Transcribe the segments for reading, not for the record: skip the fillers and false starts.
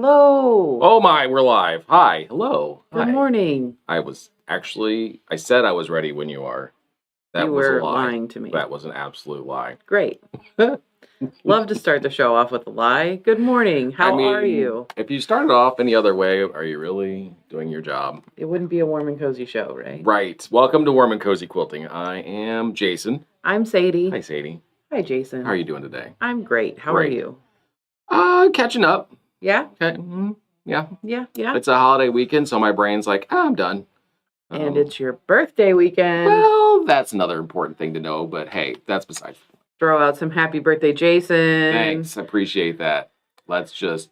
Hello. Oh my, we're live. Hi. Hello. Good Hi. morning. I said I was ready when you are. That You was were a lie. lying to me. That was an absolute lie. Great. Love to start the show off with a lie. Good morning. How are you? If you started off any other way, are you really doing your job? It wouldn't be a warm and cozy show, right? Right. Welcome to Warm N Cozy Quilting. I am Jason. I'm Sadie. Hi, Sadie. Hi, Jason. How are you doing today? I'm great. How are Great. you? Catching up. Yeah? Okay. Yeah. Yeah. It's a holiday weekend, so my brain's like, I'm done. And it's your birthday weekend. Well, that's another important thing to know, but hey, that's besides. Throw out some happy birthday, Jason. Thanks. Appreciate that. Let's just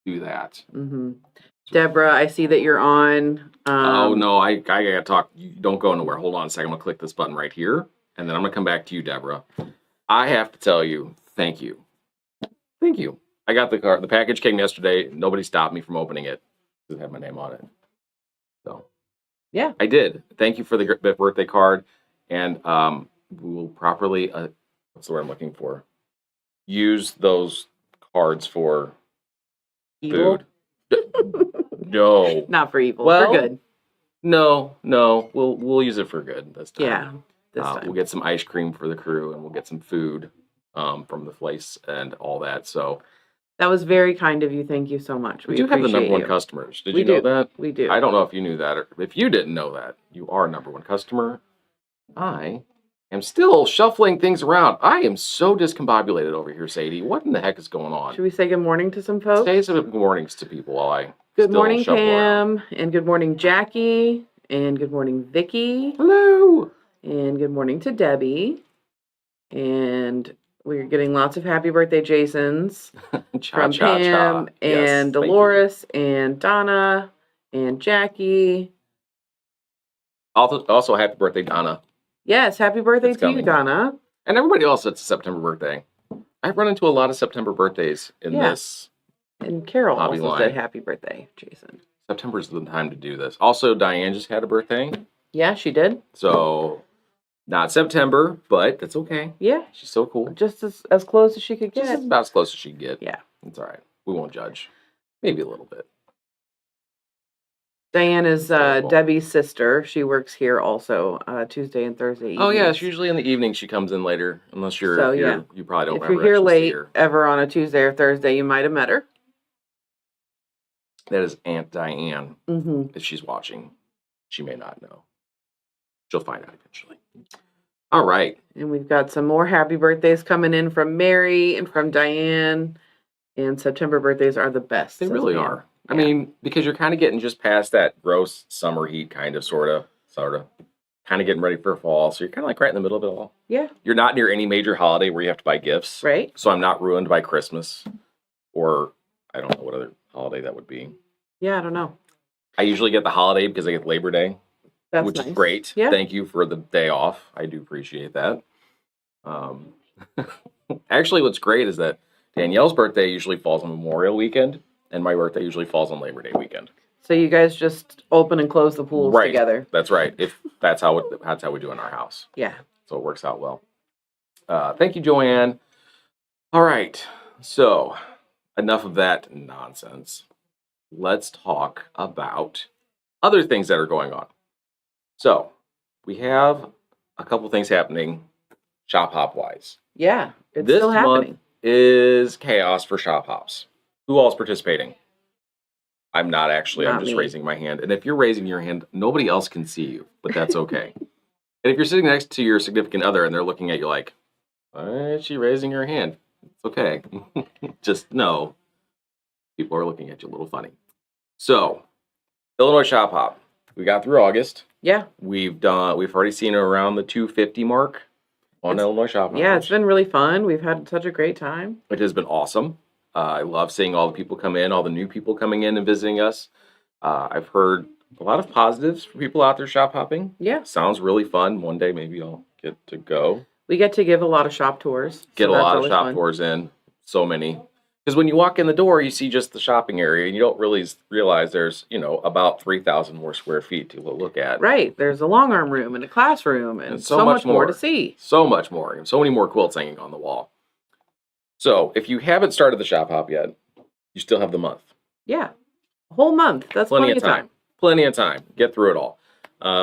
do that. Mm-hmm. Deborah, I see that you're on. Oh, no, I gotta talk. You don't go anywhere. Hold on a second. I'm gonna click this button right here, and then I'm gonna come back to you, Deborah. I have to tell you, thank you. Thank you. I got the card. The package came yesterday. Nobody stopped me from opening it. It had my name on it. So, yeah, I did. Thank you for the birthday card, and we will properly. What's the word I'm looking for? Use those cards for evil. Food. No, Not for evil. Well, for good. No. We'll use it for good this time. Yeah, this time. We'll get some ice cream for the crew, and we'll get some food from the place and all that. So that was very kind of you. Thank you so much. We do have the number one customers. Did you know that? We do. I don't know if you knew that, or if you didn't know that, you are number one customer. I am still shuffling things around. I am so discombobulated over here, Sadie. What in the heck is going on? Should we say good morning to some folks? Say some good mornings to people while I Good morning, shuffle Pam, around. and good morning, Jackie, and good morning, Vicky. Hello. And good morning to Debbie. And we're getting lots of happy birthday Jasons from Pam and Dolores and Donna and Jackie. Also, happy birthday, Donna. Yes, happy birthday to you, Donna. And everybody else that's a September birthday. I've run into a lot of September birthdays in this. And Carol hobby also line. said happy birthday, Jason. September's the time to do this. Also, Diane just had a birthday. Yeah, she did. So, not September, but that's okay. Yeah. She's so cool. Just as close as she could get. Just about as close as she could get. Yeah. It's all right. We won't judge. Maybe a little bit. Diane is Debbie's sister. She works here also Tuesday and Thursday evenings. Oh, yeah. It's usually in the evening. She comes in later, unless you probably don't if remember. If you're here late ever on a Tuesday or Thursday, you might have met her. That is Aunt Diane. Mm-hmm. If she's watching, she may not know. She'll find out eventually. All right. And we've got some more happy birthdays coming in from Mary and from Diane. And September birthdays are the best. They really are. Yeah. I mean, because you're kind of getting just past that gross summer heat, kind of, sort of, kind of getting ready for fall. So you're kind of like right in the middle of it all. Yeah. You're not near any major holiday where you have to buy gifts. Right. So I'm not ruined by Christmas, or I don't know what other holiday that would be. Yeah, I don't know. I usually get the holiday because I get Labor Day, which is great. Yeah. Thank you for the day off. I do appreciate that. Actually, what's great is that Danielle's birthday usually falls on Memorial Weekend, and my birthday usually falls on Labor Day weekend. So you guys just open and close the pools together. That's right. If that's how we do in our house. Yeah. So it works out well. Thank you, Joanne. All right. So enough of that nonsense. Let's talk about other things that are going on. So we have a couple things happening shop hop wise. Yeah, it's still happening. This month is chaos for shop hops. Who all's participating? I'm not actually. I'm just raising my hand. And if you're raising your hand, nobody else can see you, but that's okay. And if you're sitting next to your significant other and they're looking at you like, why is she raising her hand? It's okay. Just know people are looking at you a little funny. So, Illinois Shop Hop. We got through August. Yeah. We've already seen around the 250 mark on Illinois Shop Hop. Yeah, it's been really fun. We've had such a great time. It has been awesome. I love seeing all the people come in, all the new people coming in and visiting us. I've heard a lot of positives for people out there shop hopping. Yeah. Sounds really fun. One day maybe I'll get to go. We get to give a lot of shop tours. Get a lot of shop tours in. So many. Because when you walk in the door, you see just the shopping area, and you don't really realize there's, about 3,000 more square feet to look at. Right. There's a long arm room and a classroom and so much more to see. So much more. And so many more quilts hanging on the wall. So if you haven't started the shop hop yet, you still have the month. Yeah. A whole month. That's plenty of time. Plenty of time. Get through it all.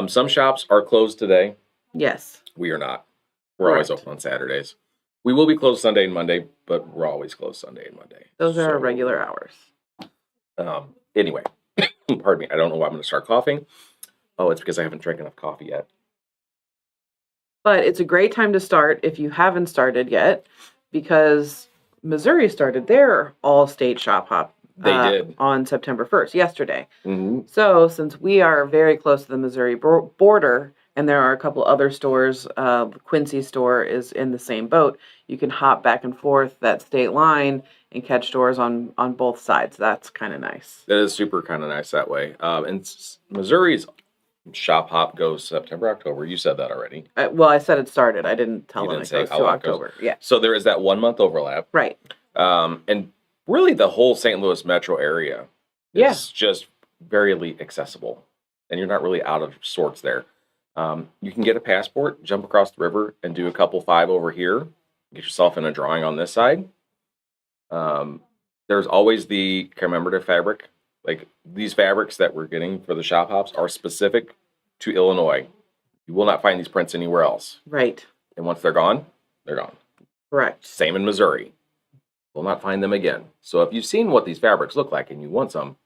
Some shops are closed today. Yes. We are not. We're always open on Saturdays. We will be closed Sunday and Monday, but we're always closed Sunday and Monday. Those are our regular hours. Anyway, pardon me. I don't know why I'm going to start coughing. Oh, it's because I haven't drank enough coffee yet. But it's a great time to start if you haven't started yet, because Missouri started their all-state shop hop. They did. On September 1st, yesterday. Mm-hmm. So since we are very close to the Missouri border, and there are a couple other stores, Quincy store is in the same boat, you can hop back and forth that state line and catch stores on both sides. That's kind of nice. That is super kind of nice that way. And Missouri's shop hop goes September, October. You said that already. Well, I said it started. I didn't tell them it goes to October. Yeah. So there is that 1 month overlap. Right. And really the whole St. Louis metro area is just very accessible. And you're not really out of sorts there. You can get a passport, jump across the river, and do a couple 5 over here. Get yourself in a drawing on this side. There's always the commemorative fabric. Like these fabrics that we're getting for the shop hops are specific to Illinois. You will not find these prints anywhere else. Right. And once they're gone, they're gone. Correct. Same in Missouri. Will not find them again. So if you've seen what these fabrics look like and you want some,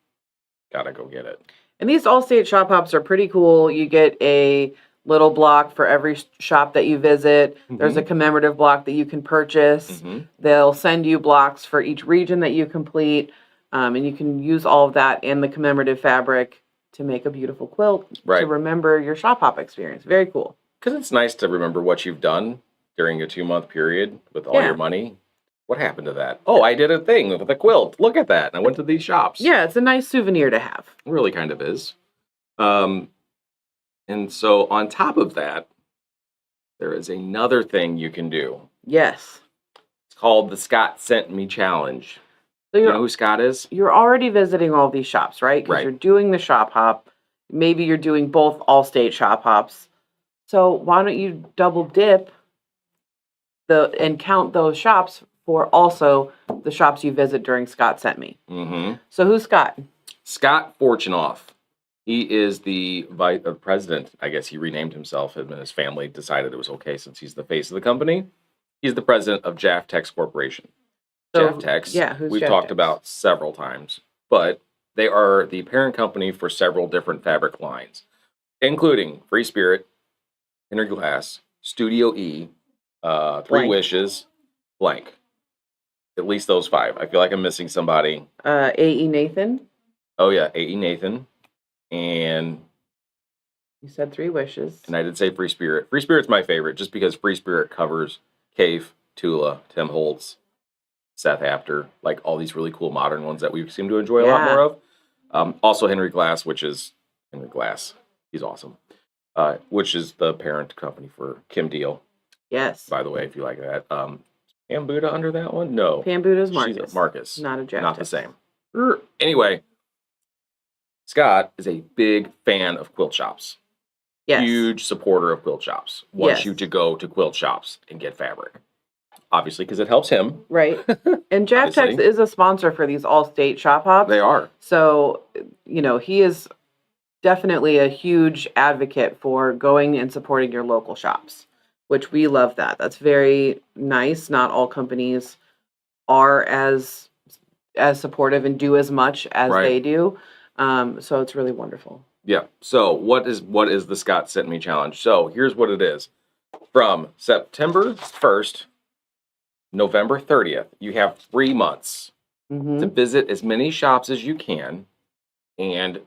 gotta go get it. And these all-state shop hops are pretty cool. You get a little block for every shop that you visit. Mm-hmm. There's a commemorative block that you can purchase. Mm-hmm. They'll send you blocks for each region that you complete. And you can use all of that and the commemorative fabric to make a beautiful quilt to remember your shop hop experience. Very cool. Because it's nice to remember what you've done during a 2-month period with all your money. What happened to that? Oh, I did a thing with a quilt. Look at that. And I went to these shops. Yeah, it's a nice souvenir to have. It really kind of is. And so on top of that, there is another thing you can do. Yes. It's called the Scott Sent Me Challenge. So you know who Scott is? You're already visiting all these shops, right? Because you're doing the shop hop. Maybe you're doing both all-state shop hops. So why don't you double dip and count those shops for also the shops you visit during Scott Sent Me. Mm-hmm. So who's Scott? Scott Fortunoff. He is the president. I guess he renamed himself, and his family decided it was okay since he's the face of the company. He's the president of Jaftex Corporation. So, Jaftex, we've talked about several times, but they are the parent company for several different fabric lines, including Free Spirit, Henry Glass, Studio E, Three Wishes, blank. At least those 5. I feel like I'm missing somebody. A.E. Nathan. Oh, yeah. A.E. Nathan. And you said Three Wishes. And I did say Free Spirit. Free Spirit's my favorite just because Free Spirit covers Cave, Tula, Tim Holtz, Seth Apter, like all these really cool modern ones that we seem to enjoy a lot more of. Also Henry Glass, which is Henry Glass. He's awesome. Which is the parent company for Kim Deal. Yes. By the way, if you like that. Pam Buddha under that one? No. Pam Buddha's Marcus. She's Marcus. Not a Jaftex. Not the same. Anyway, Scott is a big fan of quilt shops. Yes. Huge supporter of quilt shops. Wants you to go to quilt shops and get fabric. Obviously, because it helps him. Right. And Jaftex is a sponsor for these all-state shop hops. They are. So, he is definitely a huge advocate for going and supporting your local shops, which we love that. That's very nice. Not all companies are as supportive and do as much as they do. So it's really wonderful. Yeah. So what is the Scott Sent Me Challenge? So here's what it is. From September 1st, November 30th, you have 3 months to visit as many shops as you can and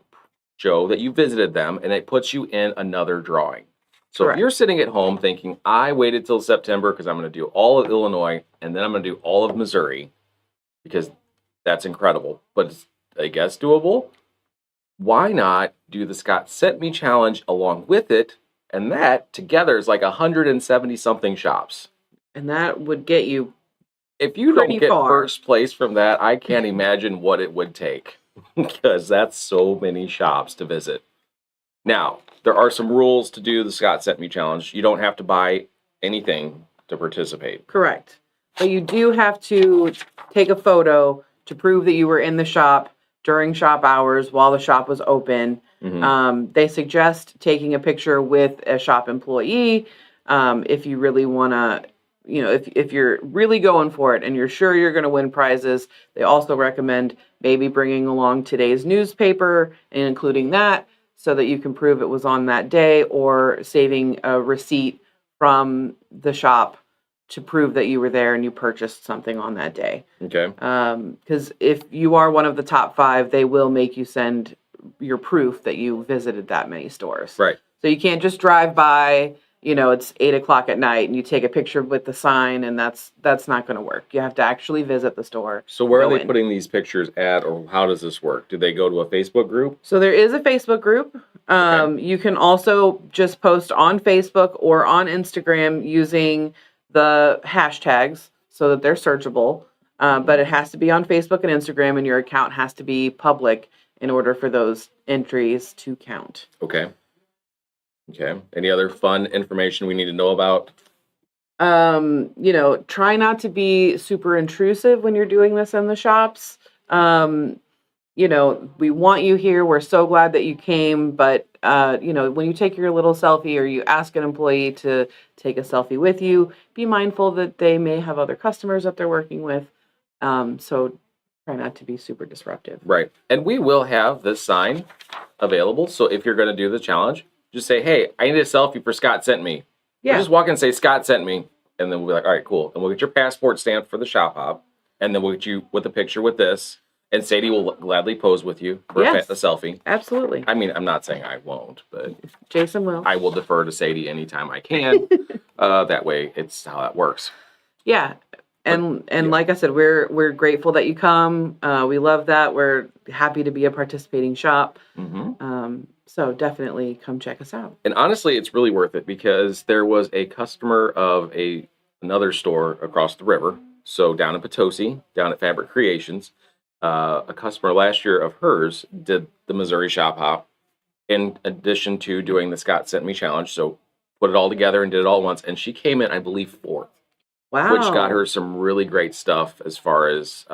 show that you visited them, and it puts you in another drawing. So if you're sitting at home thinking, I waited till September because I'm going to do all of Illinois and then I'm going to do all of Missouri because that's incredible, but it's, I guess, doable. Why not do the Scott Sent Me Challenge along with it? And that together is like 170-something shops. And that would get you if you don't get first place from that, I can't imagine what it would take because that's so many shops to visit. Now, there are some rules to do the Scott Sent Me Challenge. You don't have to buy anything to participate. Correct. But you do have to take a photo to prove that you were in the shop during shop hours while the shop was open. They suggest taking a picture with a shop employee if you really want to, if you're really going for it and you're sure you're going to win prizes. They also recommend maybe bringing along today's newspaper and including that so that you can prove it was on that day, or saving a receipt from the shop to prove that you were there and you purchased something on that day. Okay. Because if you are one of the top 5, they will make you send your proof that you visited that many stores. Right. So you can't just drive by, it's 8:00 at night and you take a picture with the sign, and that's not going to work. You have to actually visit the store. So where are they putting these pictures at, or how does this work? Do they go to a Facebook group? So there is a Facebook group. Okay. You can also just post on Facebook or on Instagram using the hashtags so that they're searchable. But it has to be on Facebook and Instagram, and your account has to be public in order for those entries to count. Okay. Any other fun information we need to know about? Try not to be super intrusive when you're doing this in the shops. We want you here. We're so glad that you came. But, when you take your little selfie or you ask an employee to take a selfie with you, be mindful that they may have other customers that they're working with. So try not to be super disruptive. Right. And we will have this sign available. So if you're going to do the challenge, just say, hey, I need a selfie for Scott sent me. Yeah. Just walk in and say, Scott sent me. And then we'll be like, all right, cool. And we'll get your passport stamped for the shop hop. And then we'll get you with a picture with this. And Sadie will gladly pose with you for a selfie. Absolutely. I mean, I'm not saying I won't, but Jason will. I will defer to Sadie anytime I can. That way, it's how that works. Yeah. And like I said, we're grateful that you come. We love that. We're happy to be a participating shop. So definitely come check us out. And honestly, it's really worth it because there was a customer of another store across the river. So down in Potosi, down at Fabric Creations, a customer last year of hers did the Missouri Shop Hop in addition to doing the Scott Sent Me Challenge. So put it all together and did it all at once. And she came in, I believe, 4th. Wow. Which got her some really great stuff as far as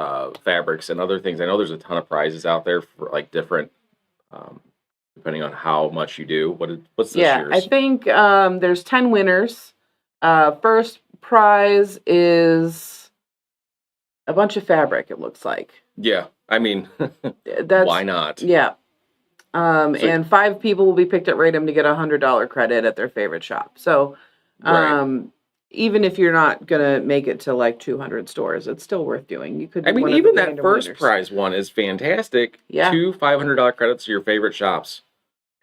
fabrics and other things. I know there's a ton of prizes out there for like different, depending on how much you do. What's this year's? I think there's 10 winners. First prize is a bunch of fabric, it looks like. Yeah, I mean, why not? Yeah. And 5 people will be picked at random to get a $100 credit at their favorite shop. So, right. Even if you're not gonna make it to like 200 stores, it's still worth doing. You could. Even that first prize one is fantastic. Yeah. 2 $500 credits to your favorite shops.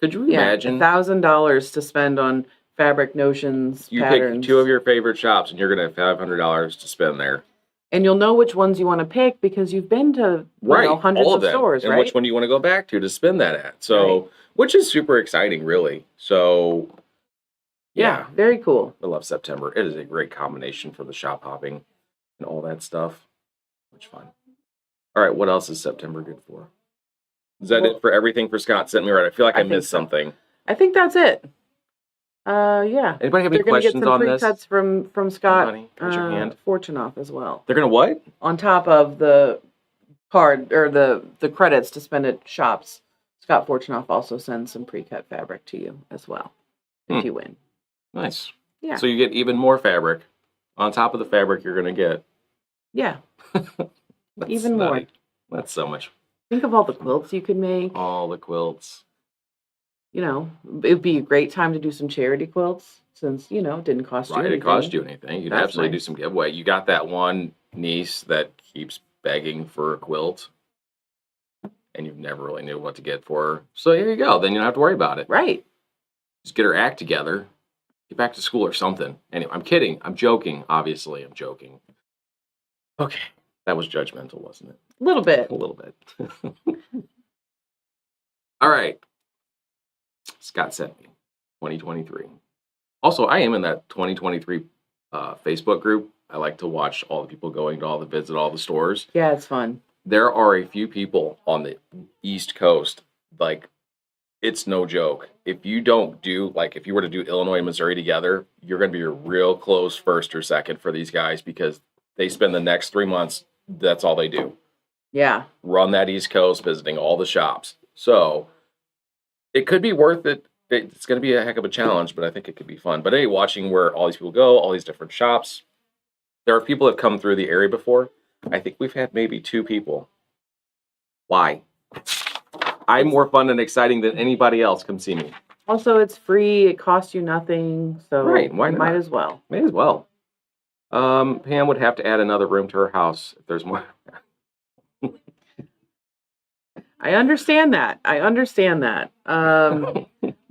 Could you imagine $1,000 to spend on fabric notions? You patterns. Pick 2 of your favorite shops, and you're gonna have $500 to spend there. And you'll know which ones you want to pick because you've been to hundreds of stores, and which one do you want to go back to spend that at? So, which is super exciting, really. So. Yeah, very cool. I love September. It is a great combination for the shop hopping and all that stuff. Much fun. All right, what else is September good for? Is that it for everything for Scott Sent Me Right? I feel like I missed something. I think that's it. Yeah. Anybody have any questions on this? They're going to get some pre-cuts from Scott Fortunoff as well. They're going to what? On top of the card or the credits to spend at shops, Scott Fortunoff also sends some pre-cut fabric to you as well if you win. Nice. Yeah. So you get even more fabric on top of the fabric you're going to get. Yeah. Even more. That's so much. Think of all the quilts you could make. All the quilts. It'd be a great time to do some charity quilts since, it didn't cost you anything. Right, it cost you anything. You'd absolutely do some giveaway. You got that one niece that keeps begging for a quilt and you've never really knew what to get for her. So here you go. Then you don't have to worry about it. Right. Just get her act together. Get back to school or something. Anyway, I'm kidding. I'm joking. Obviously, I'm joking. Okay. That was judgmental, wasn't it? A little bit. A little bit. All right. Scott Sent Me, 2023. Also, I am in that 2023 Facebook group. I like to watch all the people going to all the visit all the stores. Yeah, it's fun. There are a few people on the East Coast, it's no joke. If you don't do, if you were to do Illinois and Missouri together, you're going to be a real close first or second for these guys because they spend the next 3 months, that's all they do. Yeah. Run that East Coast, visiting all the shops. So it could be worth it. It's going to be a heck of a challenge, but I think it could be fun. But anyway, watching where all these people go, all these different shops. There are people that have come through the area before. I think we've had maybe 2 people. Why? I'm more fun and exciting than anybody else. Come see me. Also, it's free. It costs you nothing. So right, why not? Might as well. May as well. Pam would have to add another room to her house if there's more. I understand that.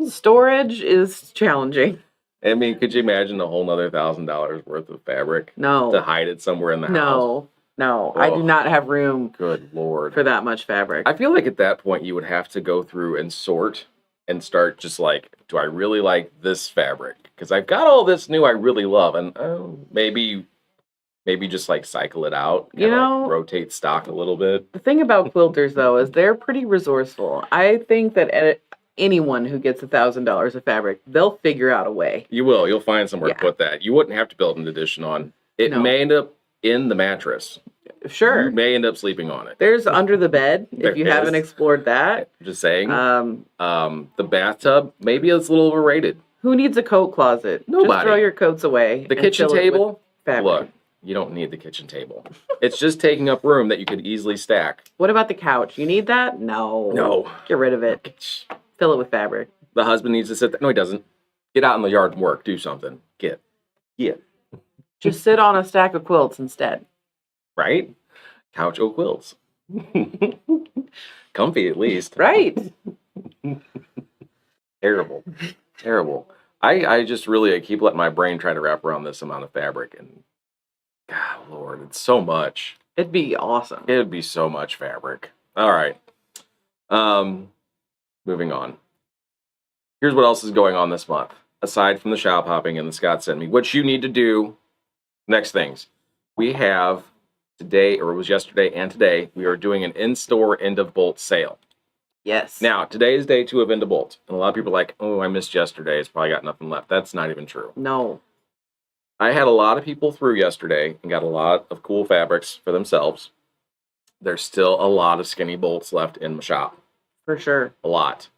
Storage is challenging. I mean, could you imagine a whole nother $1,000 worth of fabric? No. To hide it somewhere in the house? No. I do not have room. Good Lord. For that much fabric. I feel like at that point you would have to go through and sort and start just like, do I really like this fabric? Because I've got all this new I really love, and maybe just like cycle it out. You know, like rotate stock a little bit. The thing about quilters though is they're pretty resourceful. I think that anyone who gets $1,000 of fabric, they'll figure out a way. You will. You'll find somewhere to put that. You wouldn't have to build an addition on. It may end up in the mattress. Sure. You may end up sleeping on it. There's under the bed if you haven't explored that. Just saying. The bathtub, maybe it's a little overrated. Who needs a coat closet? Nobody. Just throw your coats away. The kitchen table, look, you don't need the kitchen table. It's just taking up room that you could easily stack. What about the couch? You need that? No. Get rid of it. Fill it with fabric. The husband needs to sit there. No, he doesn't. Get out in the yard and work. Do something. Get. Just sit on a stack of quilts instead. Right? Couch o' quilts. Comfy at least. Right. Terrible. I just really I keep letting my brain try to wrap around this amount of fabric, and God Lord, it's so much. It'd be awesome. It'd be so much fabric. All right. Moving on. Here's what else is going on this month. Aside from the shop hopping and the Scott sent me, what you need to do. Next things. We have today, or it was yesterday and today, we are doing an in-store end of bolt sale. Yes. Now, today is day 2 of end of bolt. And a lot of people are like, oh, I missed yesterday. It's probably got nothing left. That's not even true. No. I had a lot of people through yesterday and got a lot of cool fabrics for themselves. There's still a lot of skinny bolts left in my shop. For sure. A lot.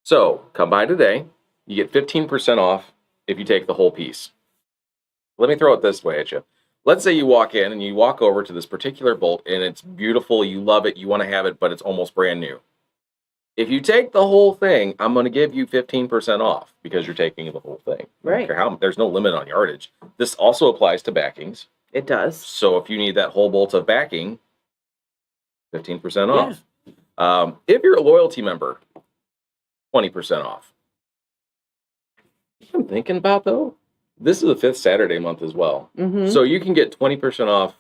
So, come by today. You get 15% off if you take the whole piece. Let me throw it this way at you. Let's say you walk in and you walk over to this particular bolt and it's beautiful, you love it, you want to have it, but it's almost brand new. If you take the whole thing, I'm going to give you 15% off because you're taking the whole thing. Right. There's no limit on yardage. This also applies to backings. It does. So if you need that whole bolt of backing, 15% off. If you're a loyalty member, 20% off. What I'm thinking about though, this is the 5th Saturday month as well. Mm-hmm. So you can get 20% off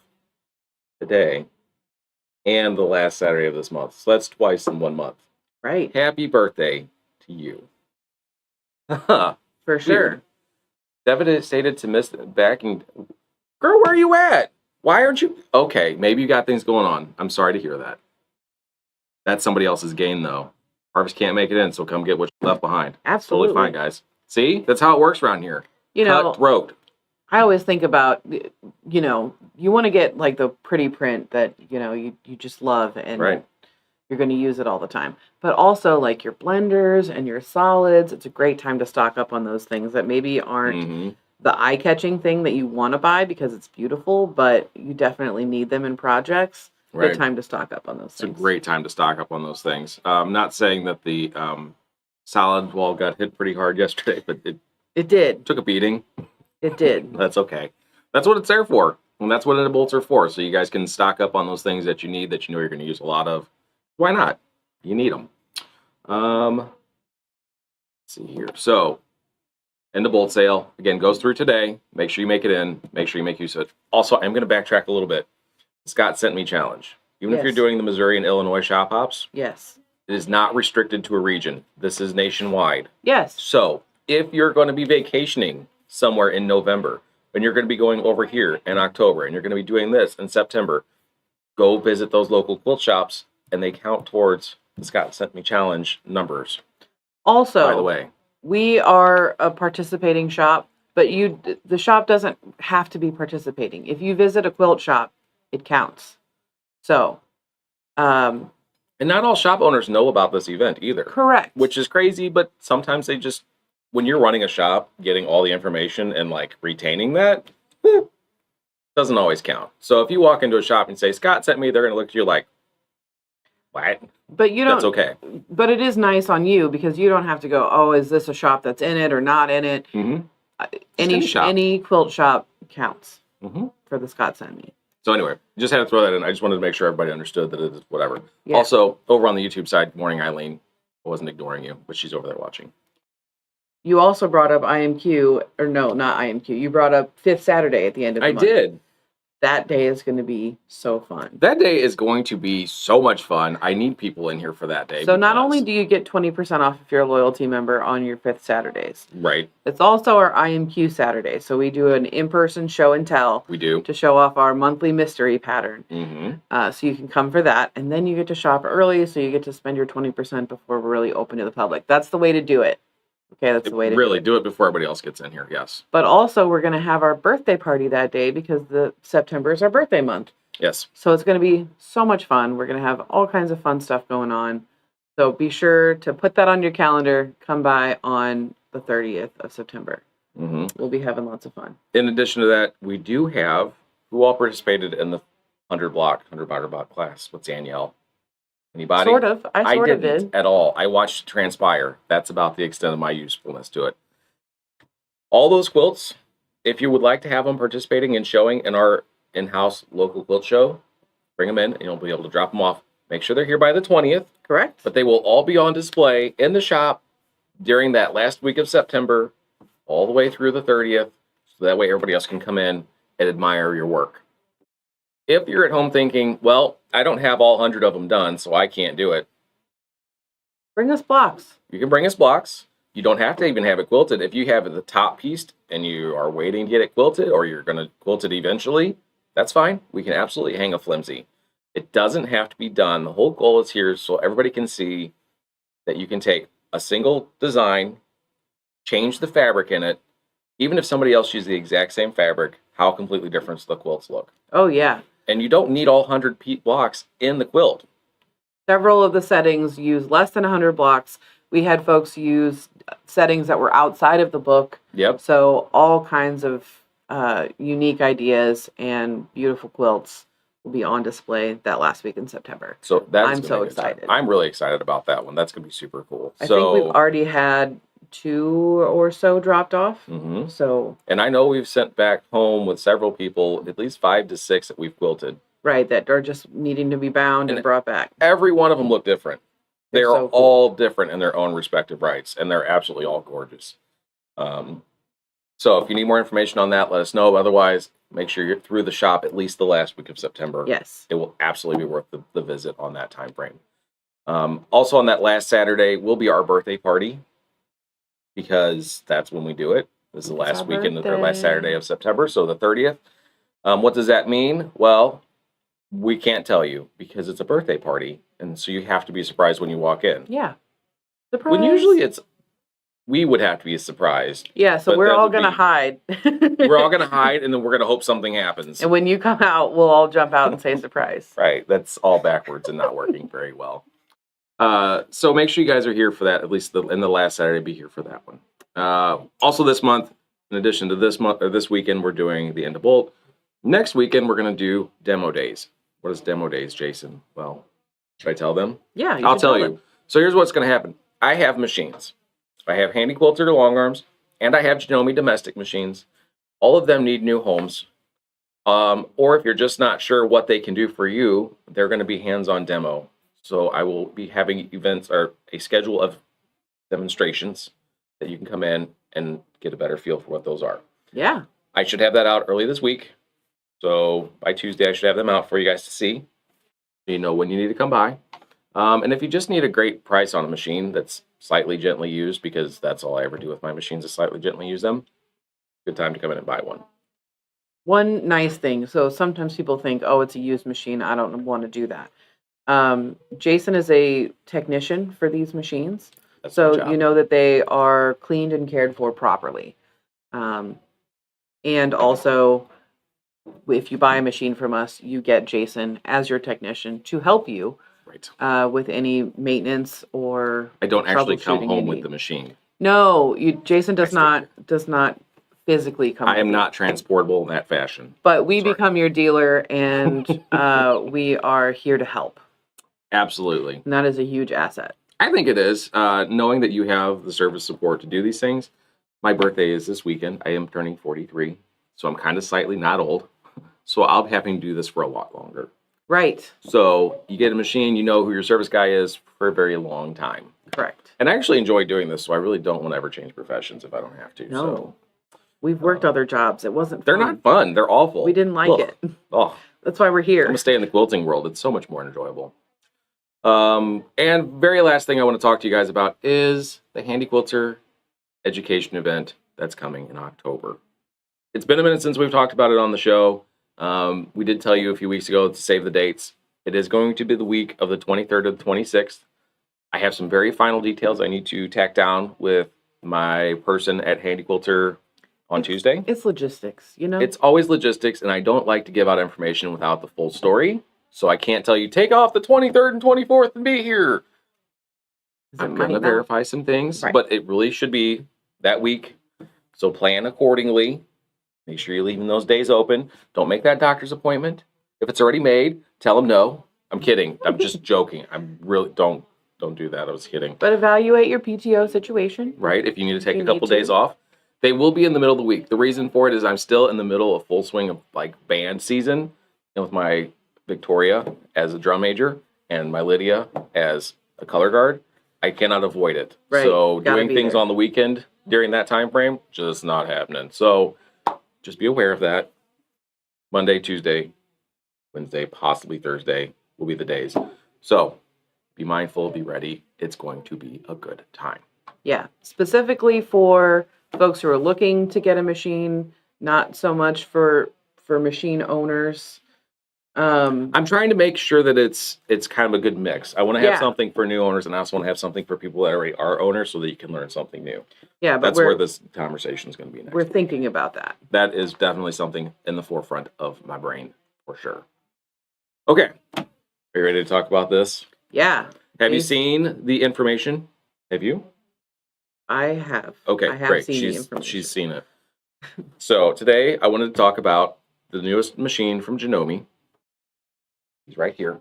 today and the last Saturday of this month. So that's twice in 1 month. Right. Happy birthday to you. For sure. Devastated to miss the backing. Girl, where are you at? Why aren't you? Okay, maybe you got things going on. I'm sorry to hear that. That's somebody else's gain, though. Harvest can't make it in, so come get what you left behind. Absolutely. Totally fine, guys. See? That's how it works around here. Cutthroat. I always think about, you want to get like the pretty print that, you just love and you're going to use it all the time. But also like your blenders and your solids, it's a great time to stock up on those things that maybe aren't the eye-catching thing that you want to buy because it's beautiful, but you definitely need them in projects. Good time to stock up on those things. It's a great time to stock up on those things. I'm not saying that the solid wall got hit pretty hard yesterday, but it did. Took a beating. It did. That's okay. That's what it's there for. And that's what the bolts are for. So you guys can stock up on those things that you need, that you know you're going to use a lot of. Why not? You need them. Let's see here. So, end of bolt sale. Again, goes through today. Make sure you make it in. Make sure you make use of it. Also, I'm going to backtrack a little bit. Scott sent me challenge. Even if you're doing the Missouri and Illinois shop hops. Yes. It is not restricted to a region. This is nationwide. Yes. So, if you're going to be vacationing somewhere in November, and you're going to be going over here in October, and you're going to be doing this in September, go visit those local quilt shops, and they count towards the Scott Sent Me Challenge numbers. Also, by the way, we are a participating shop, but the shop doesn't have to be participating. If you visit a quilt shop, it counts. So, And not all shop owners know about this event either. Correct. Which is crazy, but sometimes they just, when you're running a shop, getting all the information and like retaining that doesn't always count. So if you walk into a shop and say, Scott sent me, they're going to look at you like, what? But you don't. That's okay. But it is nice on you because you don't have to go, oh, is this a shop that's in it or not in it? Mm-hmm. Any quilt shop counts for the Scott sent me. So anyway, just had to throw that in. I just wanted to make sure everybody understood that it is whatever. Yeah. Also, over on the YouTube side, good morning, Eileen. I wasn't ignoring you, but she's over there watching. You also brought up IMQ, or no, not IMQ. You brought up 5th Saturday at the end of the month. I did. That day is going to be so fun. That day is going to be so much fun. I need people in here for that day. So not only do you get 20% off if you're a loyalty member on your 5th Saturdays. Right. It's also our IMQ Saturday. So we do an in-person show and tell. We do. To show off our monthly mystery pattern. So you can come for that. And then you get to shop early. So you get to spend your 20% before we're really open to the public. That's the way to do it. Okay, that's the way to really do it before everybody else gets in here, yes. But also, we're going to have our birthday party that day because September is our birthday month. Yes. So it's going to be so much fun. We're going to have all kinds of fun stuff going on. So be sure to put that on your calendar. Come by on the 30th of September. We'll be having lots of fun. In addition to that, we do have, who all participated in the 100 block class? What's Danielle? Anybody? Sort of. I sort of didn't at all. I watched it transpire. That's about the extent of my usefulness to it. All those quilts, if you would like to have them participating and showing in our in-house local quilt show, bring them in and you'll be able to drop them off. Make sure they're here by the 20th. Correct. But they will all be on display in the shop during that last week of September, all the way through the 30th, so that way everybody else can come in and admire your work. If you're at home thinking, well, I don't have all 100 of them done, so I can't do it. Bring us blocks. You can bring us blocks. You don't have to even have it quilted. If you have the top piece and you are waiting to get it quilted or you're going to quilt it eventually, that's fine. We can absolutely hang a flimsy. It doesn't have to be done. The whole goal is here so everybody can see that you can take a single design, change the fabric in it, even if somebody else uses the exact same fabric, how completely different the quilts look. Oh, yeah. And you don't need all 100 blocks in the quilt. Several of the settings use less than 100 blocks. We had folks use settings that were outside of the book. Yep. So all kinds of unique ideas and beautiful quilts will be on display that last week in September. So I'm so excited. I'm really excited about that one. That's going to be super cool. I think we've already had 2 or so dropped off. So, and I know we've sent back home with several people, at least 5 to 6 that we've quilted. Right, that are just needing to be bound and brought back. Every one of them look different. They're so cool. All different in their own respective rights, and they're absolutely all gorgeous. So if you need more information on that, let us know. Otherwise, make sure you're through the shop at least the last week of September. Yes. It will absolutely be worth the visit on that time frame. Also on that last Saturday will be our birthday party, because that's when we do it. This is the last weekend or last Saturday of September, so the 30th. What does that mean? Well, we can't tell you because it's a birthday party, and so you have to be surprised when you walk in. Yeah. Surprise. When usually we would have to be surprised. Yeah, so we're all going to hide. We're all going to hide, and then we're going to hope something happens. And when you come out, we'll all jump out and say surprise. Right, that's all backwards and not working very well. So make sure you guys are here for that, at least in the last Saturday, be here for that one. Also this month, in addition to this weekend, we're doing the End of Bolt. Next weekend, we're going to do demo days. What is demo days, Jason? Well, should I tell them? Yeah, I'll tell you. So here's what's going to happen. I have machines. I have Handy Quilter long arms, and I have Janome domestic machines. All of them need new homes. Or if you're just not sure what they can do for you, they're going to be hands-on demo. So I will be having events or a schedule of demonstrations that you can come in and get a better feel for what those are. Yeah. I should have that out early this week. So by Tuesday, I should have them out for you guys to see. You know when you need to come by. And if you just need a great price on a machine that's slightly gently used, because that's all I ever do with my machines is slightly gently use them, good time to come in and buy one. One nice thing. So sometimes people think, oh, it's a used machine. I don't want to do that. Jason is a technician for these machines. So you know that they are cleaned and cared for properly. And also if you buy a machine from us, you get Jason as your technician to help you with any maintenance or I don't actually come troubleshooting you home with need. the machine. No, Jason does not physically come I am with not transportable in that fashion. but we become your dealer, and we are here to help. Absolutely. And that is a huge asset. I think it is. Knowing that you have the service support to do these things. My birthday is this weekend. I am turning 43, so I'm kind of slightly not old. So I'll be having to do this for a lot longer. Right. So you get a machine, you know who your service guy is for a very long time. Correct. And I actually enjoy doing this, so I really don't want to ever change professions if I don't have to. No. So. We've worked other jobs. It wasn't fun. They're not fun. They're awful. We didn't like it. Oh. That's why we're here. I'm going to stay in the quilting world. It's so much more enjoyable. And very last thing I want to talk to you guys about is the Handy Quilter education event that's coming in October. It's been a minute since we've talked about it on the show. We did tell you a few weeks ago to save the dates. It is going to be the week of the 23rd to the 26th. I have some very final details I need to tack down with my person at Handy Quilter on Tuesday. It's logistics, you know? It's always logistics, and I don't like to give out information without the full story. So I can't tell you, take off the 23rd and 24th and be here. I'm going to verify some things, but it really should be that week. So plan accordingly. Make sure you're leaving those days open. Don't make that doctor's appointment. If it's already made, tell them no. I'm kidding. I'm just joking. I'm really, don't do that. I was kidding. But evaluate your PTO situation. Right. If you need to take a couple days off. They will be in the middle of the week. The reason for it is I'm still in the middle of full swing of like band season, and with my Victoria as a drum major and my Lydia as a color guard. I cannot avoid it. Right. So doing things on the weekend during that time frame, just not happening. So just be aware of that. Monday, Tuesday, Wednesday, possibly Thursday will be the days. So be mindful, be ready. It's going to be a good time. Yeah, specifically for folks who are looking to get a machine, not so much for machine owners. I'm trying to make sure that it's kind of a good mix. I want to have something for new owners, and I also want to have something for people that already are owners, so that you can learn something new. Yeah, but that's where this conversation is going to be next. We're thinking about that. That is definitely something in the forefront of my brain for sure. Okay, are you ready to talk about this? Yeah. Have you seen the information? Have you? I have. Okay, I have great. Seen the information. She's seen it. So today I wanted to talk about the newest machine from Janome. He's right here.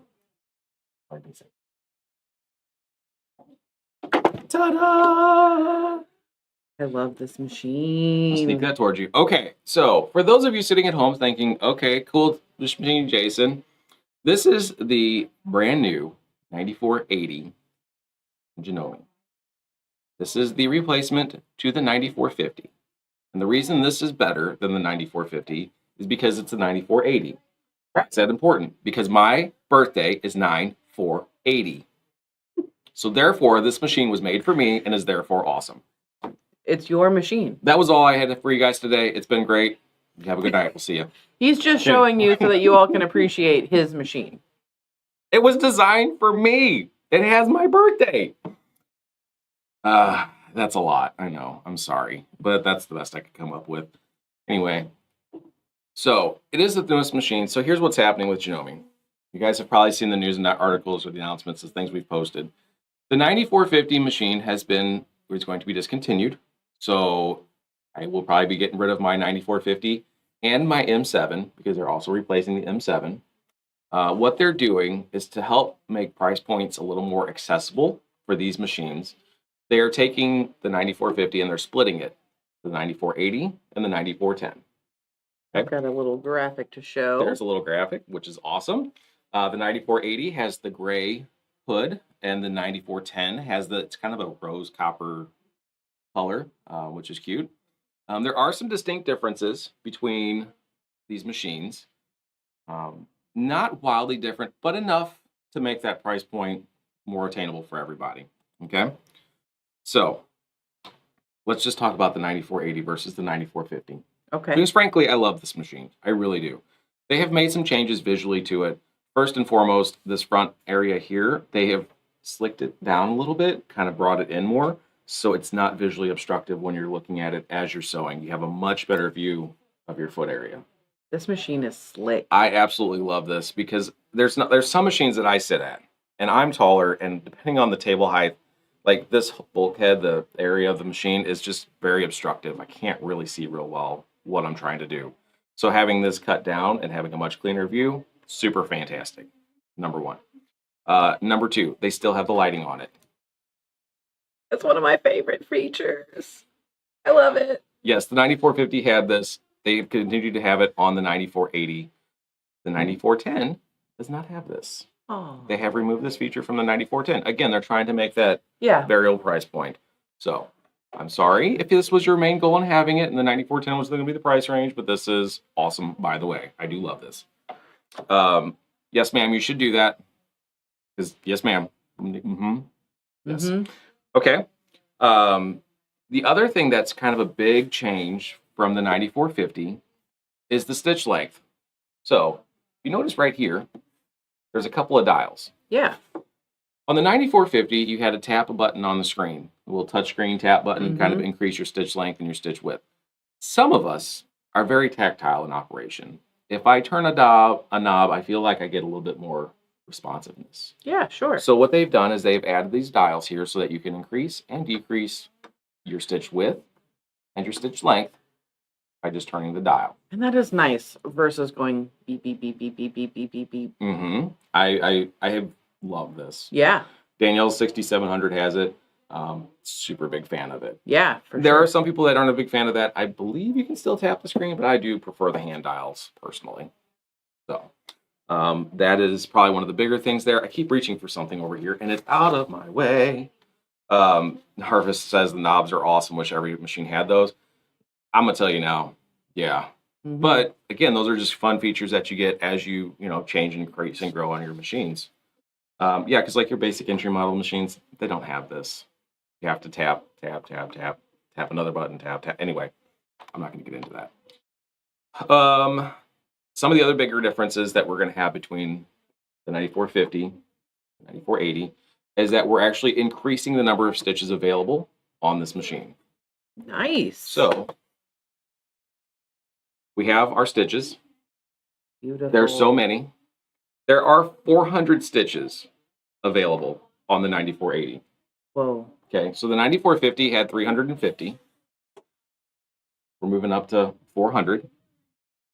Ta-da! I love this machine. I'll sneak that towards you. Okay, so for those of you sitting at home thinking, okay, cool machine, Jason. This is the brand new 9480 Janome. This is the replacement to the 9450. And the reason this is better than the 9450 is because it's a 9480. That's that important because my birthday is 9/4/80. So therefore, this machine was made for me and is therefore awesome. It's your machine. That was all I had for you guys today. It's been great. Have a good night. We'll see you. He's just showing you so that you all can appreciate his machine. It was designed for me. It has my birthday. That's a lot. I know. I'm sorry. But that's the best I could come up with. Anyway. So, it is the newest machine. So, here's what's happening with Janome. You guys have probably seen the news and articles or the announcements of things we've posted. The 9450 machine is going to be discontinued. So, I will probably be getting rid of my 9450 and my M7 because they're also replacing the M7. What they're doing is to help make price points a little more accessible for these machines. They are taking the 9450 and they're splitting it, the 9480 and the 9410. Okay. I've got a little graphic to show. There's a little graphic, which is awesome. The 9480 has the gray hood, and the 9410 has it's kind of a rose copper color, which is cute. There are some distinct differences between these machines. Not wildly different, but enough to make that price point more attainable for everybody. Okay? So, let's just talk about the 9480 versus the 9450. Okay. Because frankly, I love this machine. I really do. They have made some changes visually to it. First and foremost, this front area here, they have slicked it down a little bit, kind of brought it in more, so it's not visually obstructive when you're looking at it as you're sewing. You have a much better view of your foot area. This machine is slick. I absolutely love this because there's some machines that I sit at, and I'm taller, and depending on the table height, like this bulkhead, the area of the machine is just very obstructive. I can't really see real well what I'm trying to do. So having this cut down and having a much cleaner view, super fantastic. Number one. Number two, they still have the lighting on it. That's one of my favorite features. I love it. Yes, the 9450 had this. They've continued to have it on the 9480. The 9410 does not have this. Oh. They have removed this feature from the 9410. Again, they're trying to make that very old price point. So I'm sorry if this was your main goal in having it, and the 9410 was going to be the price range, but this is awesome, by the way. I do love this. Yes, ma'am, you should do that. Because, yes, ma'am. Mm-hmm. Yes. Mm-hmm. Okay. The other thing that's kind of a big change from the 9450 is the stitch length. So, you notice right here, there's a couple of dials. Yeah. On the 9450, you had to tap a button on the screen, a little touchscreen tap button, kind of increase your stitch length and your stitch width. Some of us are very tactile in operation. If I turn a knob, I feel like I get a little bit more responsiveness. Yeah, sure. So what they've done is they've added these dials here so that you can increase and decrease your stitch width and your stitch length by just turning the dial. And that is nice versus going beep, beep, beep, beep, beep, beep, beep, beep, beep. Mm-hmm. I have loved this. Yeah. Danielle's 6700 has it. Super big fan of it. Yeah, There are some people that aren't a big fan of that. I believe you can still tap the screen, but I do prefer the hand dials personally. So that is probably one of the bigger things there. I keep reaching for something over here, and it's out of my way. Harvest says the knobs are awesome. Wish every machine had those. I'm gonna tell you now, yeah. Mm-hmm. But again, those are just fun features that you get as you change and increase and grow on your machines. Yeah, because like your basic entry model machines, they don't have this. You have to tap, tap, tap, tap, tap another button, tap, tap. Anyway, I'm not going to get into that. Some of the other bigger differences that we're going to have between the 9450 and 9480 is that we're actually increasing the number of stitches available on this machine. Nice. So we have our stitches. Beautiful. There's so many. There are 400 stitches available on the 9480. Whoa. Okay, so the 9450 had 350. We're moving up to 400.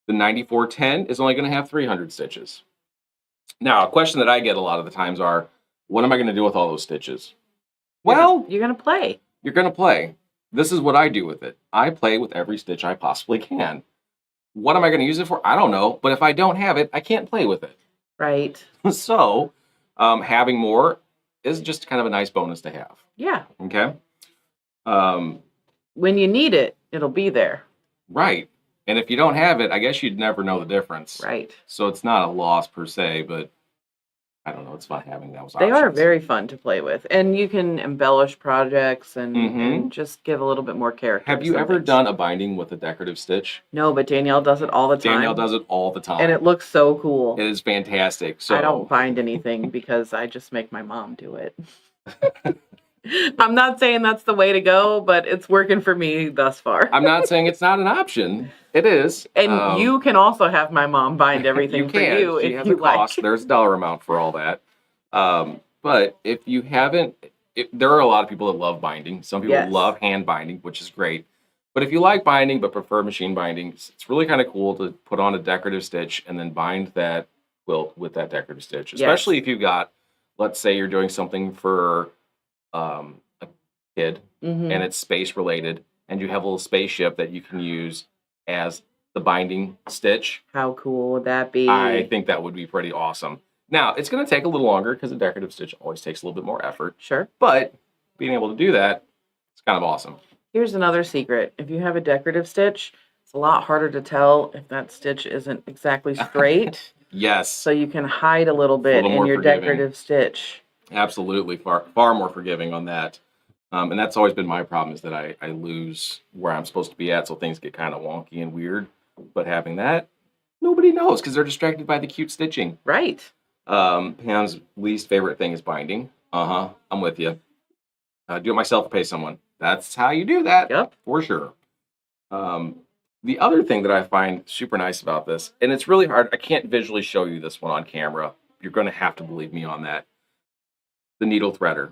The 9410 is only going to have 300 stitches. Now, a question that I get a lot of the times are, what am I going to do with all those stitches? Well, you're going to play. You're going to play. This is what I do with it. I play with every stitch I possibly can. What am I going to use it for? I don't know. But if I don't have it, I can't play with it. Right. So having more is just kind of a nice bonus to have. Yeah. Okay. When you need it, it'll be there. Right. And if you don't have it, I guess you'd never know the difference. Right. So it's not a loss per se, but I don't know. It's fun having those options. They are very fun to play with. And you can embellish projects and just give a little bit more character. Have you ever done a binding with a decorative stitch? No, but Danielle does it all the time. Danielle does it all the time. And it looks so cool. It is fantastic. So I don't bind anything because I just make my mom do it. I'm not saying that's the way to go, but it's working for me thus far. I'm not saying it's not an option. It is. And you can also have my mom bind everything for you she if has you a cost. like. There's a dollar amount for all that. But if you haven't, there are a lot of people that love binding. Some people love hand binding, which is great. But if you like binding but prefer machine binding, it's really kind of cool to put on a decorative stitch and then bind that quilt with that decorative stitch. Especially if you've got, let's say you're doing something for a kid and it's space related and you have a little spaceship that you can use as the binding stitch. How cool would that be? I think that would be pretty awesome. Now, it's going to take a little longer because a decorative stitch always takes a little bit more effort. Sure. But being able to do that, it's kind of awesome. Here's another secret. If you have a decorative stitch, it's a lot harder to tell if that stitch isn't exactly straight. Yes. So you can hide a little bit in your decorative stitch. Absolutely. Far more forgiving on that. And that's always been my problem is that I lose where I'm supposed to be at, so things get kind of wonky and weird. But having that, nobody knows because they're distracted by the cute stitching. Right. Pam's least favorite thing is binding. I'm with you. Do it myself or pay someone. That's how you do that. Yep. For sure. The The other thing that I find super nice about this, and it's really hard, I can't visually show you this one on camera. You're going to have to believe me on that. The needle threader.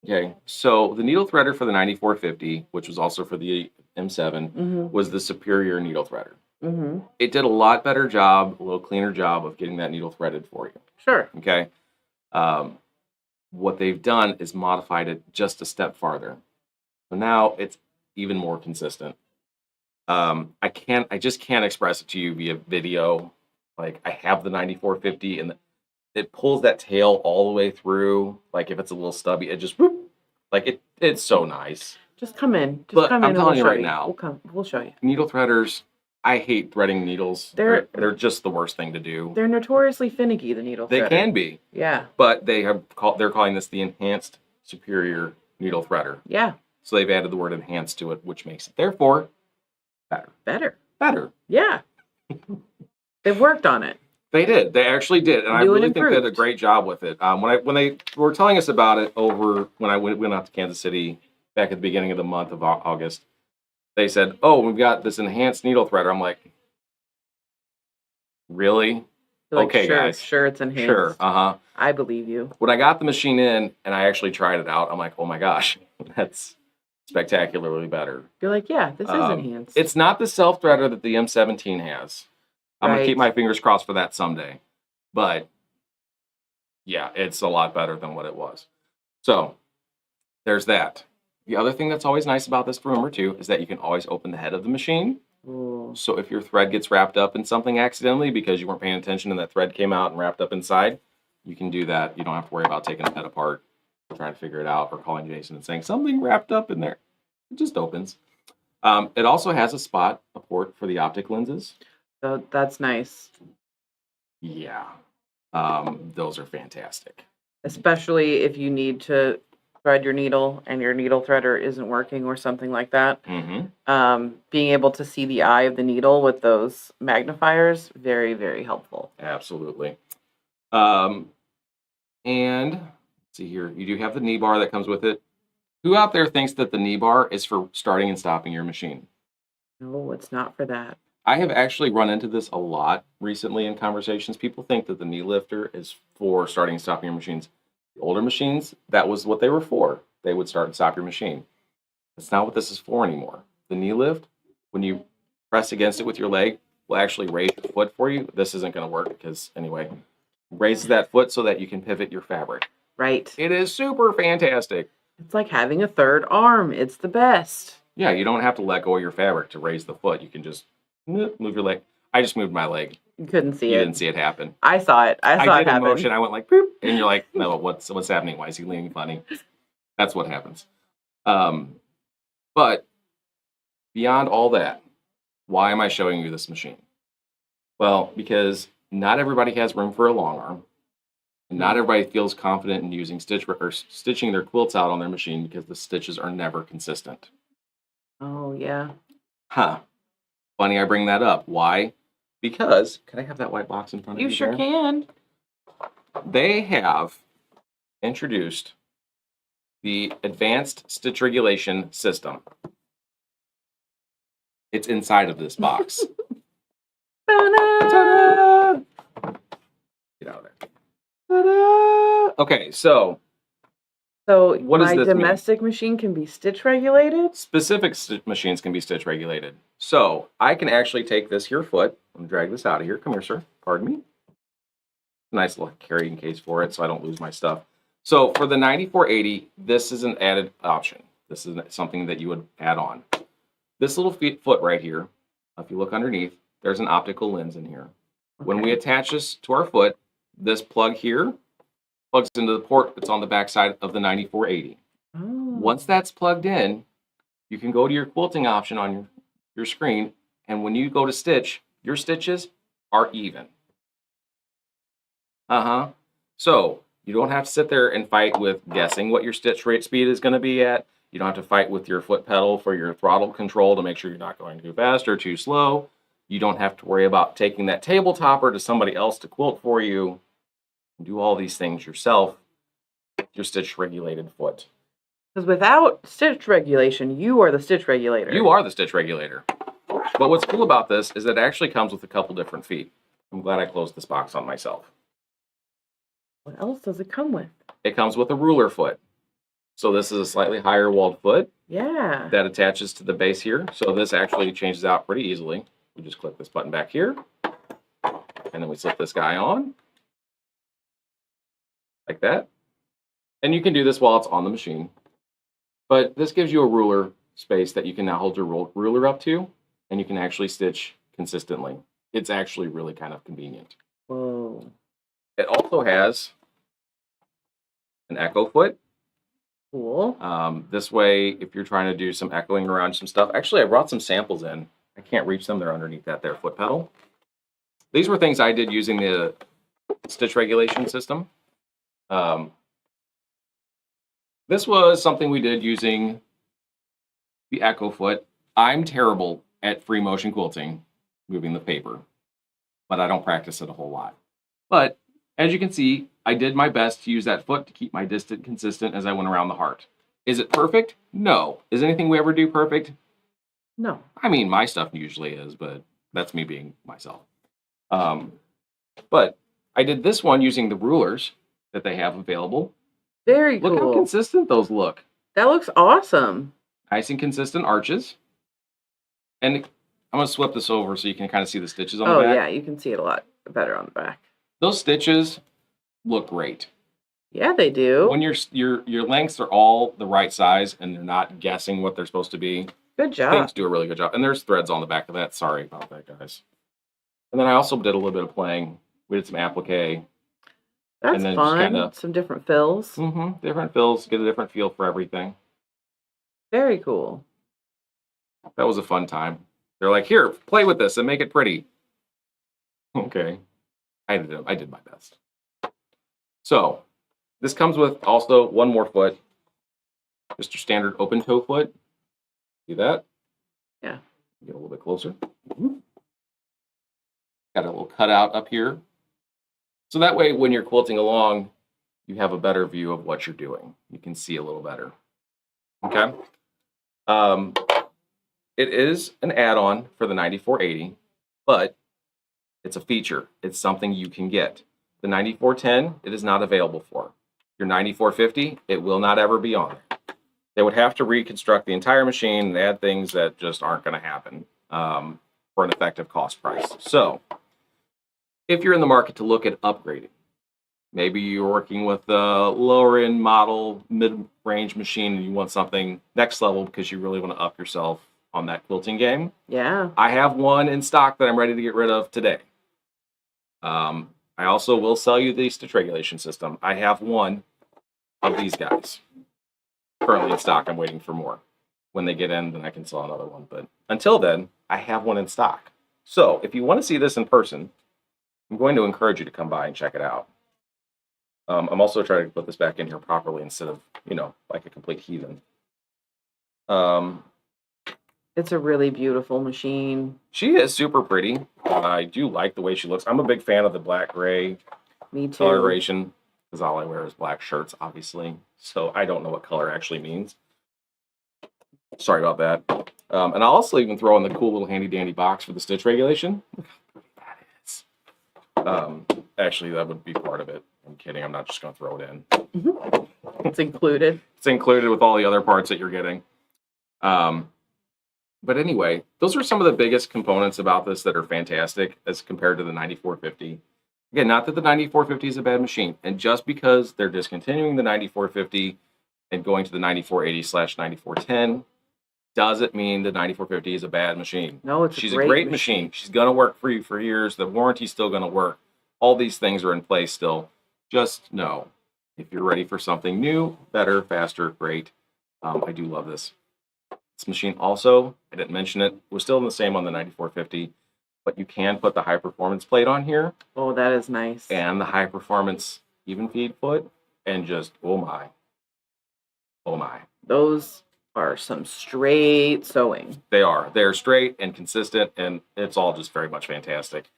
Okay, so the needle threader for the 9450, which was also for the M7, was the superior needle threader. It did a lot better job, a little cleaner job of getting that needle threaded for you. Sure. Okay. What they've done is modified it just a step farther. So now it's even more consistent. I just can't express it to you via video. Like, I have the 9450 and it pulls that tail all the way through. Like, if it's a little stubby, it just whoop, like it's so nice. Just come in. I'm telling you right now. We'll show you. Needle threaders, I hate threading needles. They're just the worst thing to do. They're notoriously finicky, the needle threader. They can be. Yeah. But they're calling this the enhanced superior needle threader. Yeah. So they've added the word enhanced to it, which makes it therefore better. Yeah. They've worked on it. They did. They actually did, and I really think they did a great job with it. When they were telling us about it when I went out to Kansas City back at the beginning of the month of August, they said, "Oh, we've got this enhanced needle threader." I'm like, "Really? Like, okay, guys. Sure, it's enhanced. Sure, I believe you." When I got the machine in and I actually tried it out, I'm like, "Oh my gosh, that's spectacularly better." You're like, "Yeah, this is enhanced." It's not the self threader that the M17 has. I'm going to keep my fingers crossed for that someday. But, yeah, it's a lot better than what it was. So, there's that. The other thing that's always nice about this, remember, too, is that you can always open the head of the machine. Ooh. So, if your thread gets wrapped up in something accidentally because you weren't paying attention and that thread came out and wrapped up inside, you can do that. You don't have to worry about taking the head apart, trying to figure it out, or calling Jason and saying, something wrapped up in there. It just opens. It also has a port for the optic lenses. So that's nice. Yeah. Those are fantastic. Especially if you need to thread your needle and your needle threader isn't working or something like that. Being able to see the eye of the needle with those magnifiers, very, very helpful. Absolutely. And let's see here. You do have the knee bar that comes with it. Who out there thinks that the knee bar is for starting and stopping your machine? No, it's not for that. I have actually run into this a lot recently in conversations. People think that the knee lifter is for starting and stopping your machines. The older machines, that was what they were for. They would start and stop your machine. That's not what this is for anymore. The knee lift, when you press against it with your leg, will actually raise your foot for you. This isn't going to work because, anyway, raises that foot so that you can pivot your fabric. Right. It is super fantastic. It's like having a third arm. It's the best. Yeah, you don't have to let go of your fabric to raise the foot. You can just move your leg. I just moved my leg. You couldn't see it. You didn't see it happen. I saw it. I saw it happen. I did a motion. I went like, boop, and you're like, no, what's happening? Why is he leaning funny? That's what happens. But beyond all that, why am I showing you this machine? Well, because not everybody has room for a long arm. And not everybody feels confident in using stitching their quilts out on their machine because the stitches are never consistent. Oh, yeah. Huh. Funny I bring that up. Why? Because, can I have that white box in front of you? You sure can. They have introduced the Advanced Stitch Regulation System. It's inside of this box. Ta-da! Get out of there. Ta-da! Okay, so what does my this domestic machine can be stitch regulated? Specific machines can be stitch regulated. So I can actually take this here foot. I'm going to drag this out of here. Come here, sir. Pardon me. Nice little carrying case for it so I don't lose my stuff. So for the 9480, this is an added option. This is something that you would add on. This little foot right here, if you look underneath, there's an optical lens in here. Okay. When we attach this to our foot, this plug here plugs into the port that's on the back side of the 9480. Oh. Once that's plugged in, you can go to your quilting option on your screen, and when you go to stitch, your stitches are even. So you don't have to sit there and fight with guessing what your stitch rate speed is going to be at. You don't have to fight with your foot pedal for your throttle control to make sure you're not going too fast or too slow. You don't have to worry about taking that table topper to somebody else to quilt for you. Do all these things yourself with your stitch regulated foot. Because without stitch regulation, you are the stitch regulator. You are the stitch regulator. But what's cool about this is it actually comes with a couple different feet. I'm glad I closed this box on myself. What else does it come with? It comes with a ruler foot. So this is a slightly higher walled foot. Yeah. That attaches to the base here. So this actually changes out pretty easily. We just click this button back here. And then we slip this guy on. Like that. And you can do this while it's on the machine. But this gives you a ruler space that you can now hold your ruler up to. And you can actually stitch consistently. It's actually really kind of convenient. Whoa. It also has an echo foot. Cool. This way, if you're trying to do some echoing around some stuff, actually I brought some samples in. I can't reach them. They're underneath that there foot pedal. These were things I did using the stitch regulation system. This was something we did using the echo foot. I'm terrible at free motion quilting, moving the paper, but I don't practice it a whole lot. But as you can see, I did my best to use that foot to keep my distance consistent as I went around the heart. Is it perfect? No. Is anything we ever do perfect? No. I mean, my stuff usually is, but that's me being myself. But I did this one using the rulers that they have available. Very cool. Look how consistent those look. That looks awesome. Nice and consistent arches. And I'm going to flip this over so you can kind of see the stitches on the back. Oh, yeah, you can see it a lot better on the back. Those stitches look great. Yeah, they do. When your lengths are all the right size and they're not guessing what they're supposed to be. Good job. Things do a really good job. And there's threads on the back of that. Sorry about that, guys. And then I also did a little bit of playing. We did some applique. That's fun. Some different fills. Different fills. Get a different feel for everything. Very cool. That was a fun time. They're like, here, play with this and make it pretty. Okay. I did my best. So this comes with also one more foot. Just your standard open toe foot. See that? Yeah. Get a little bit closer. Got a little cutout up here. So that way when you're quilting along, you have a better view of what you're doing. You can see a little better. Okay. It is an add-on for the 9480, but it's a feature. It's something you can get. The 9410, it is not available for. Your 9450, it will not ever be on there. They would have to reconstruct the entire machine and add things that just aren't going to happen for an effective cost price. So, if you're in the market to look at upgrading, maybe you're working with a lower-end model, mid-range machine, and you want something next level because you really want to up yourself on that quilting game. Yeah. I have one in stock that I'm ready to get rid of today. I also will sell you the stitch regulation system. I have one of these guys currently in stock. I'm waiting for more. When they get in, then I can sell another one. But until then, I have one in stock. So if you want to see this in person, I'm going to encourage you to come by and check it out. I'm also trying to put this back in here properly instead of, like a complete heathen. It's a really beautiful machine. She is super pretty. I do like the way she looks. I'm a big fan of the black-gray coloration because all I wear is black shirts, obviously. So I don't know what color actually means. Sorry about that. And I'll also even throw in the cool little handy-dandy box for the stitch regulation. Look how pretty that is. Actually, that would be part of it. I'm kidding. I'm not just going to throw it in. It's included. It's included with all the other parts that you're getting. But anyway, those are some of the biggest components about this that are fantastic as compared to the 9450. Again, not that the 9450 is a bad machine. And just because they're discontinuing the 9450 and going to the 9480/9410 doesn't mean the 9450 is a bad machine. No, She's a great machine. She's going to work for you for years. The warranty's still going to work. All these things are in place still. Just know, if you're ready for something new, better, faster, great. I do love this. This machine also, I didn't mention it, we're still in the same on the 9450, but you can put the high performance plate on here. Oh, that is nice. And the high performance even feed foot, and just, oh my. Oh my. Those are some straight sewing. They are. They're straight and consistent, and it's all just very much fantastic.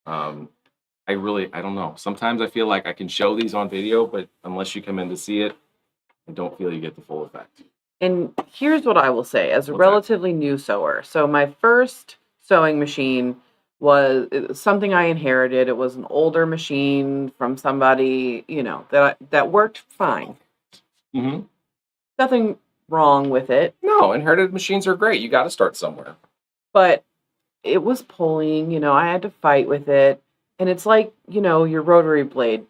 I don't know. Sometimes I feel like I can show these on video, but unless you come in to see it, I don't feel you get the full effect. And here's what I will say as a relatively new sewer. So my first sewing machine was something I inherited. It was an older machine from somebody, that worked fine. Mm-hmm. Nothing wrong with it. No, inherited machines are great. You got to start somewhere. But it was pulling, I had to fight with it. And it's like, your rotary blade.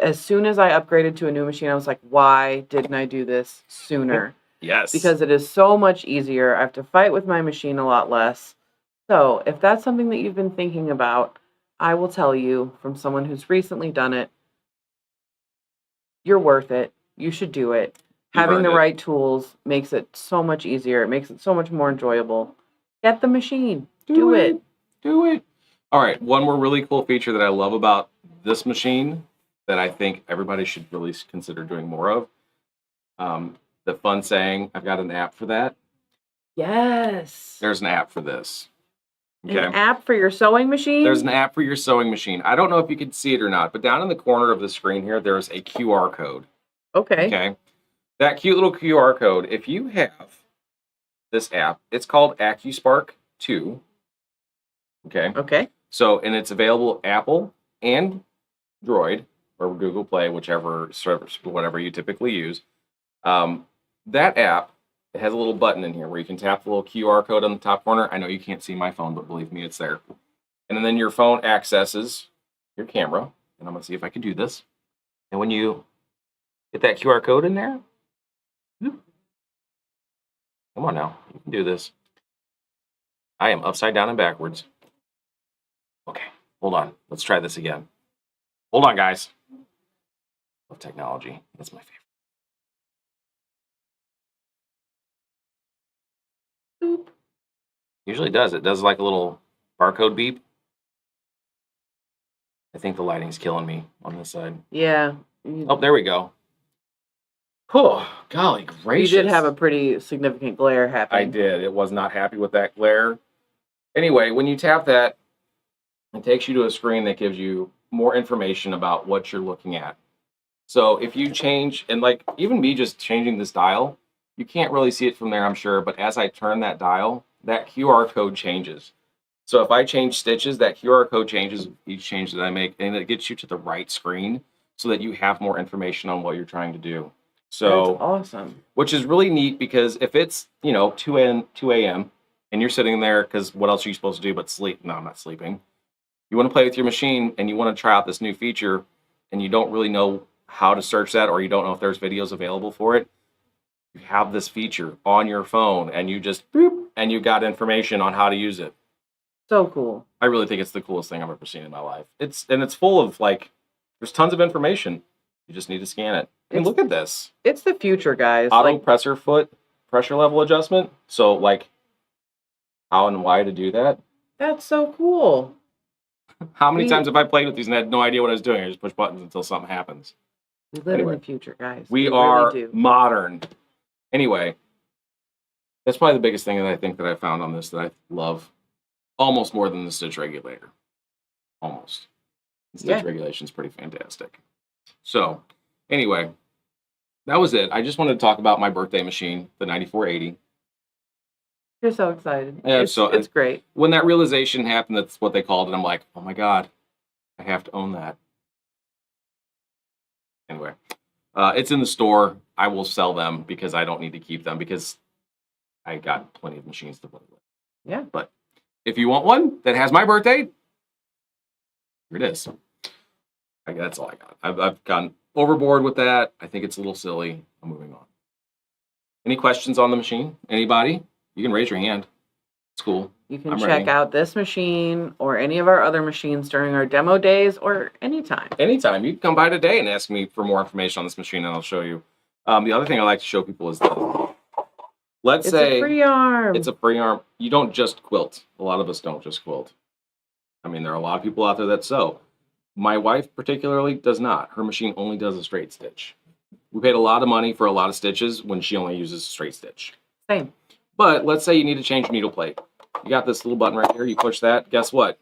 As soon as I upgraded to a new machine, I was like, why didn't I do this sooner? Yes. Because it is so much easier. I have to fight with my machine a lot less. So if that's something that you've been thinking about, I will tell you from someone who's recently done it, you're worth it. You should do it. Having the right tools makes it so much easier. It makes it so much more enjoyable. Get the machine. Do it. Do it. All right. One more really cool feature that I love about this machine that I think everybody should really consider doing more of. The fun saying, I've got an app for that. Yes. There's an app for this. Okay. An app for your sewing machine? There's an app for your sewing machine. I don't know if you can see it or not, but down in the corner of the screen here, there's a QR code. Okay. That cute little QR code, if you have this app, it's called AccuSpark 2. Okay. So, and it's available Apple and Android or Google Play, whichever service, whatever you typically use. That app, it has a little button in here where you can tap the little QR code on the top corner. I know you can't see my phone, but believe me, it's there. And then your phone accesses your camera. And I'm going to see if I can do this. And when you get that QR code in there, come on now, you can do this. I am upside down and backwards. Okay, hold on. Let's try this again. Hold on, guys. Love technology. That's my favorite. Boop. Usually does. It does like a little barcode beep. I think the lighting's killing me on this side. Yeah. Oh, there we go. Oh, golly gracious. You did have a pretty significant glare happen. I did. It was not happy with that glare. Anyway, when you tap that, it takes you to a screen that gives you more information about what you're looking at. So if you change, and like even me just changing this dial, you can't really see it from there, I'm sure, but as I turn that dial, that QR code changes. So if I change stitches, that QR code changes each change that I make, and it gets you to the right screen so that you have more information on what you're trying to do. So that's awesome. Which is really neat because if it's, 2 a.m. and you're sitting there, because what else are you supposed to do but sleep? No, I'm not sleeping. You want to play with your machine and you want to try out this new feature and you don't really know how to search that, or you don't know if there's videos available for it. You have this feature on your phone and you just boop, and you got information on how to use it. So cool. I really think it's the coolest thing I've ever seen in my life. It's full of there's tons of information. You just need to scan it. I mean, look at this. It's the future, guys. Auto presser foot pressure level adjustment. So how and why to do that. That's so cool. How many times have I played with these and had no idea what I was doing? I just push buttons until something happens. We live in the future, guys. We are really modern. Anyway, that's probably the biggest thing that I think that I found on this that I love almost more than the stitch regulator. Almost. The stitch regulation is pretty fantastic. So, anyway, that was it. I just wanted to talk about my birthday machine, the 9480. You're so excited. Yeah, it's great. When that realization happened, that's what they called it. I'm like, oh my God, I have to own that. Anyway, it's in the store. I will sell them because I don't need to keep them because I got plenty of machines to play with. Yeah. But if you want one that has my birthday, here it is. That's all I got. I've gone overboard with that. I think it's a little silly. I'm moving on. Any questions on the machine? Anybody? You can raise your hand. It's cool. You can check out this machine or any of our other machines during our demo days or anytime. Anytime. You can come by today and ask me for more information on this machine and I'll show you. The other thing I like to show people is let's say it's a free arm. It's a free arm. You don't just quilt. A lot of us don't just quilt. I mean, there are a lot of people out there that sew. My wife particularly does not. Her machine only does a straight stitch. We paid a lot of money for a lot of stitches when she only uses a straight stitch. Same. But let's say you need to change your needle plate. You got this little button right here. You push that. Guess what?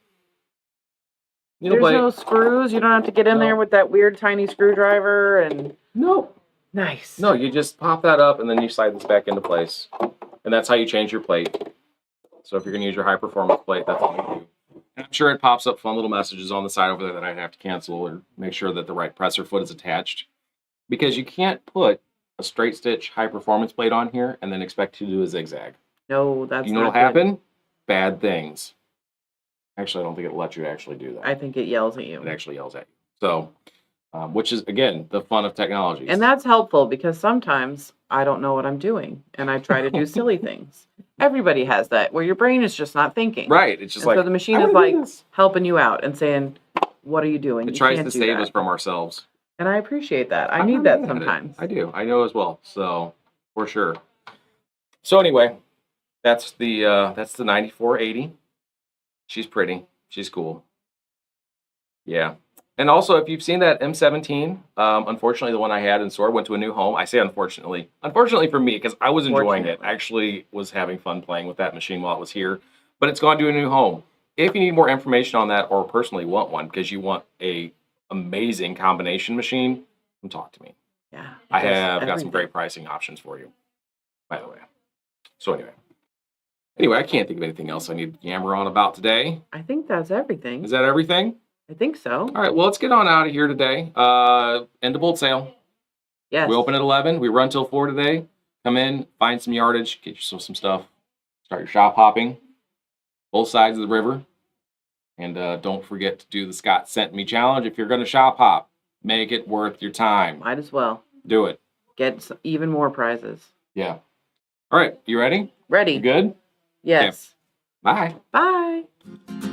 There's no screws. You don't have to get in there with that weird tiny screwdriver and... No. Nice. No, you just pop that up and then you slide this back into place. And that's how you change your plate. So if you're going to use your high performance plate, that's all you do. And I'm sure it pops up fun little messages on the side over there that I'd have to cancel or make sure that the right presser foot is attached. Because you can't put a straight stitch high performance plate on here and then expect to do a zigzag. No, that's you know not what'll happen? Good. Bad things. Actually, I don't think it'll let you actually do that. I think it yells at you. It actually yells at you. So, which is, again, the fun of technology. And that's helpful because sometimes I don't know what I'm doing and I try to do silly things. Everybody has that where your brain is just not thinking. Right. It's just like, so the machine is like helping you out and saying, what are you doing? It tries to save us from ourselves. And I appreciate that. I need that sometimes. I do. I know as well. So for sure. So anyway, that's the 9480. She's pretty. She's cool. Yeah. And also, if you've seen that M17, unfortunately, the one I had in store went to a new home. I say unfortunately. Unfortunately for me, because I was enjoying it. I actually was having fun playing with that machine while it was here. But it's gone to a new home. If you need more information on that or personally want one because you want a amazing combination machine, come talk to me. Yeah. I have got some great pricing options for you, by the way. So anyway, I can't think of anything else I need to yammer on about today. I think that's everything. Is that everything? I think so. All right, well, let's get on out of here today. End of bolt sale. Yes. We open at 11. We run till 4 today. Come in, find some yardage, get yourself some stuff. Start your shop hopping. Both sides of the river. And don't forget to do the Scott Sent Me challenge. If you're going to shop hop, make it worth your time. Might as well. Do it. Get even more prizes. Yeah. All right, you ready? Ready. You good? Yes. Okay. Bye. Bye.